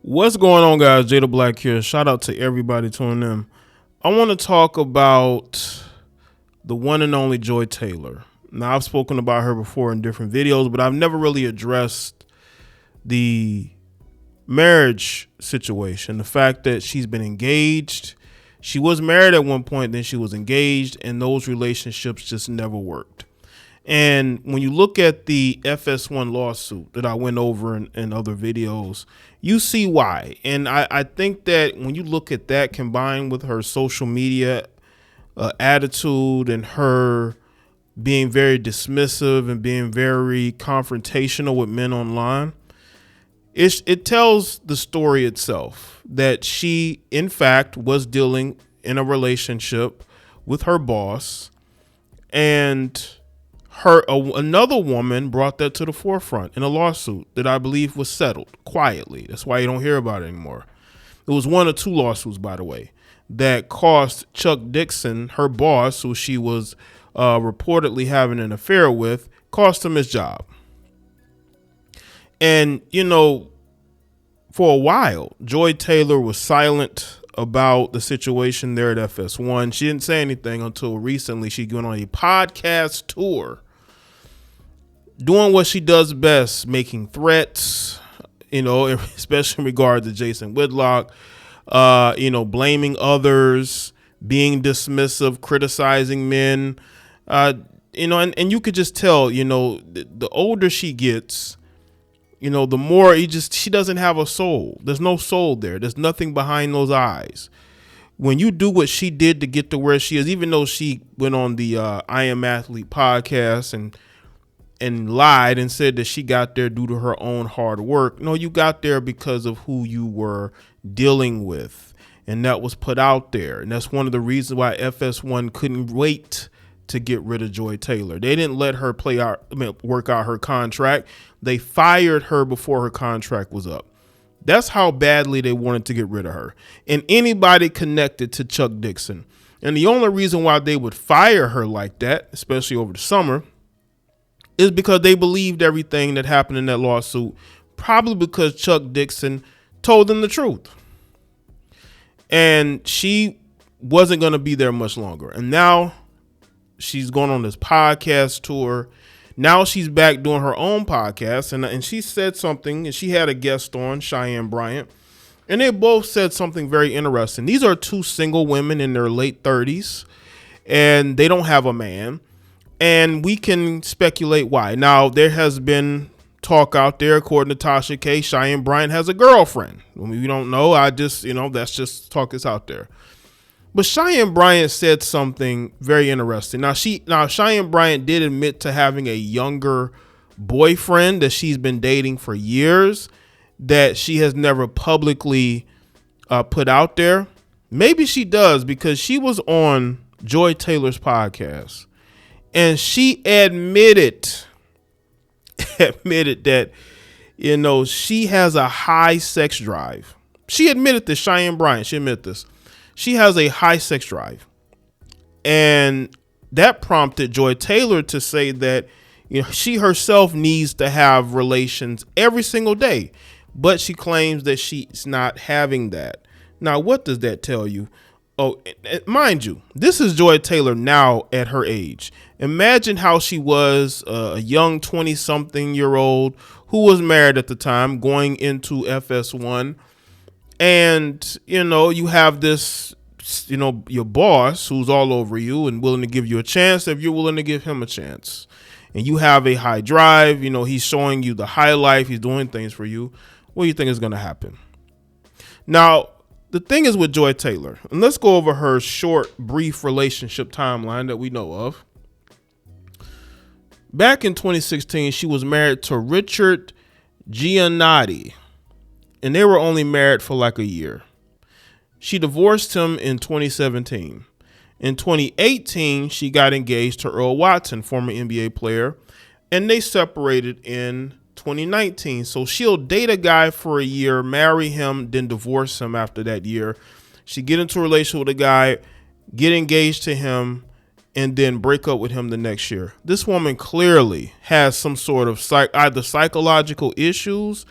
What's going on, guys? Jay the Black here. Shout out to everybody tuning in. I want to talk about the one and only Joy Taylor. Now, I've spoken about her before in different videos, but I've never really addressed the marriage situation. The fact that she's been engaged. She was married at one point, then she was engaged, and those relationships just never worked. And when you look at the FS1 lawsuit that I went over in other videos, you see why. And I think that when you look at that combined with her social media attitude and her being very dismissive and being very confrontational with men online, it tells the story itself that she, in fact, was dealing in a relationship with her boss, and another woman brought that to the forefront in a lawsuit that I believe was settled quietly. That's why you don't hear about it anymore. It was one or two lawsuits, by the way, that cost Chuck Dixon, her boss, who she was reportedly having an affair with, cost him his job. And, you know, for a while, Joy Taylor was silent about the situation there at FS1. She didn't say anything until recently. She went on a podcast tour doing what she does best, making threats, especially in regard to Jason Whitlock, blaming others, being dismissive, criticizing men, and you could just tell, the older she gets, the more she doesn't have a soul. There's no soul there. There's nothing behind those eyes. When you do what she did to get to where she is, even though she went on the I Am Athlete podcast and lied and said that she got there due to her own hard work. No, you got there because of who you were dealing with. And that was put out there. And that's one of the reasons why FS1 couldn't wait to get rid of Joy Taylor. They didn't let her work out her contract. They fired her before her contract was up. That's how badly they wanted to get rid of her and anybody connected to Chuck Dixon. And the only reason why they would fire her like that, especially over the summer, is because they believed everything that happened in that lawsuit, probably because Chuck Dixon told them the truth. And she wasn't going to be there much longer. And now she's going on this podcast tour. Now she's back doing her own podcast. And she said something, and she had a guest on, Cheyenne Bryant. And they both said something very interesting. These are two single women in their late 30s, and they don't have a man. And we can speculate why. Now, there has been talk out there, according to Tasha K, Cheyenne Bryant has a girlfriend. We don't know. That's just talk that's out there. But Cheyenne Bryant said something very interesting. Now, Cheyenne Bryant did admit to having a younger boyfriend that she's been dating for years that she has never publicly put out there. Maybe she does, because she was on Joy Taylor's podcast. And she admitted that, she has a high sex drive. She admitted this, Cheyenne Bryant. She admitted this. She has a high sex drive. And that prompted Joy Taylor to say that, she herself needs to have relations every single day. But she claims that she's not having that. Now, what does that tell you? Oh, mind you, this is Joy Taylor now at her age. Imagine how she was a young 20-something-year-old who was married at the time, going into FS1. And, you have this, your boss who's all over you and willing to give you a chance if you're willing to give him a chance. And you have a high drive. He's showing you the high life. He's doing things for you. What do you think is going to happen? Now, the thing is with Joy Taylor, and let's go over her short, brief relationship timeline that we know of. Back in 2016, she was married to Richard Giannotti, and they were only married for like a year. She divorced him in 2017. In 2018, she got engaged to Earl Watson, former NBA player, and they separated in 2019. So she'll date a guy for a year, marry him, then divorce him after that year. She get into a relationship with a guy, get engaged to him, and then break up with him the next year. This woman clearly has some sort of either psychological issues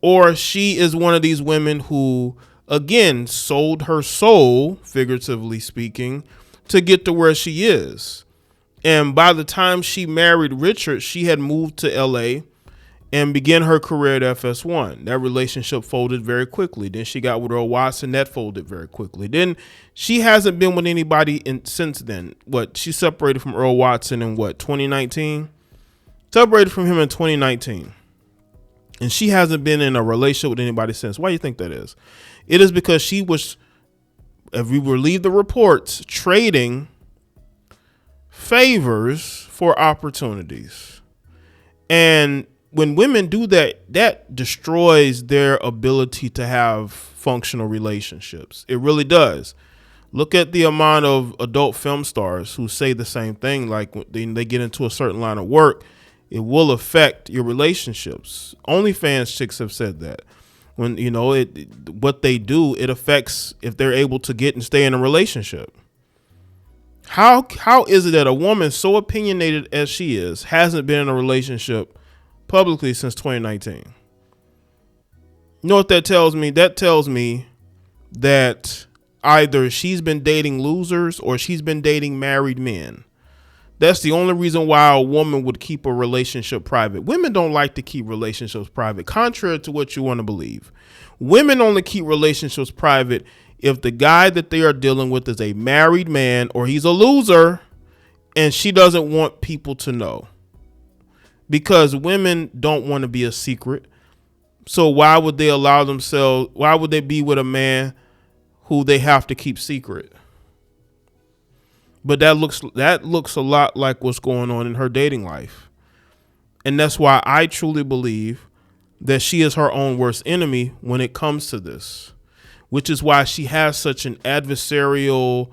or she is one of these women who, again, sold her soul, figuratively speaking, to get to where she is. And by the time she married Richard, she had moved to LA and began her career at FS1. That relationship folded very quickly. Then she got with Earl Watson. That folded very quickly. Then she hasn't been with anybody since then. She separated from Earl Watson in 2019? Separated from him in 2019. And she hasn't been in a relationship with anybody since. Why do you think that is? It is because she was, if we believe the reports, trading favors for opportunities. And when women do that, that destroys their ability to have functional relationships. It really does. Look at the amount of adult film stars who say the same thing. Like when they get into a certain line of work, it will affect your relationships. OnlyFans chicks have said that. When, what they do, it affects if they're able to get and stay in a relationship. How is it that a woman so opinionated as she is hasn't been in a relationship publicly since 2019? You know what that tells me? That tells me that either she's been dating losers or she's been dating married men. That's the only reason why a woman would keep a relationship private. Women don't like to keep relationships private, contrary to what you want to believe. Women only keep relationships private if the guy that they are dealing with is a married man or he's a loser and she doesn't want people to know. Because women don't want to be a secret. So why would they why would they be with a man who they have to keep secret? But that looks a lot like what's going on in her dating life. And that's why I truly believe that she is her own worst enemy when it comes to this, which is why she has such an adversarial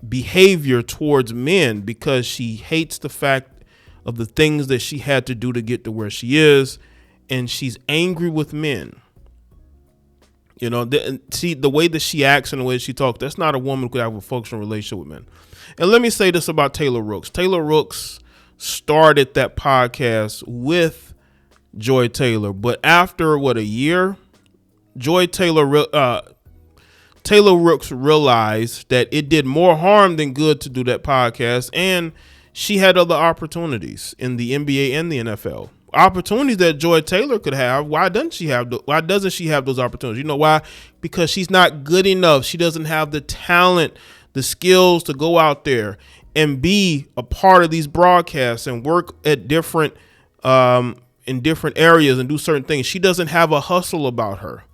behavior towards men, because she hates the fact of the things that she had to do to get to where she is. And she's angry with men. The way that she acts and the way she talks, that's not a woman who could have a functional relationship with men. And let me say this about Taylor Rooks. Taylor Rooks started that podcast with Joy Taylor, but after a year, Taylor Rooks realized that it did more harm than good to do that podcast, and she had other opportunities in the NBA and the NFL. Opportunities that Joy Taylor could have. Why doesn't she have those opportunities? You know why? Because she's not good enough. She doesn't have the talent, the skills to go out there and be a part of these broadcasts and work at in different areas and do certain things. She doesn't have a hustle about her,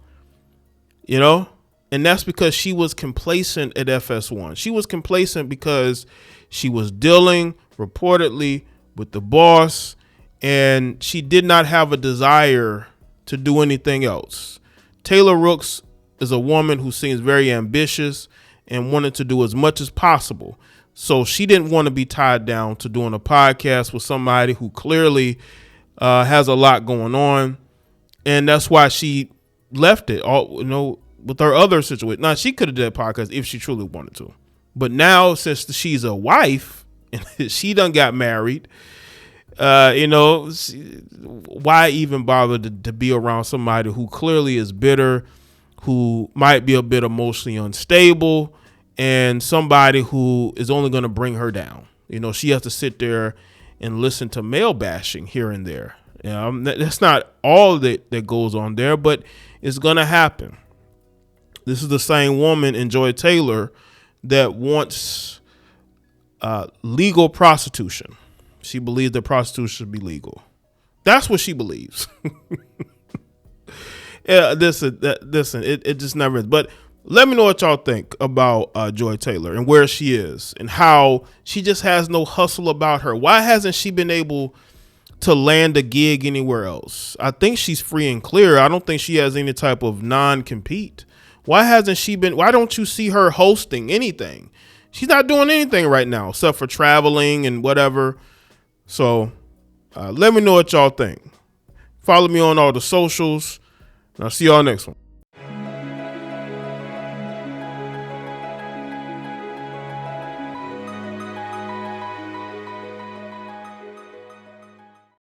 and that's because she was complacent at FS1. She was complacent because she was dealing reportedly with the boss, and she did not have a desire to do anything else. Taylor Rooks is a woman who seems very ambitious and wanted to do as much as possible. So she didn't want to be tied down to doing a podcast with somebody who clearly has a lot going on. And that's why she left it with her other situation. Now, she could have done a podcast if she truly wanted to. But now, since she's a wife and she done got married, why even bother to be around somebody who clearly is bitter, who might be a bit emotionally unstable, and somebody who is only going to bring her down? She has to sit there and listen to male bashing here and there. That's not all that goes on there, but it's going to happen. This is the same woman in Joy Taylor that wants legal prostitution. She believes that prostitution should be legal. That's what she believes. Listen, it just never is. But let me know what y'all think about Joy Taylor and where she is and how she just has no hustle about her. Why hasn't she been able to land a gig anywhere else? I think she's free and clear. I don't think she has any type of non-compete. Why don't you see her hosting anything? She's not doing anything right now except for traveling and whatever. So let me know what y'all think. Follow me on all the socials, and I'll see y'all next one.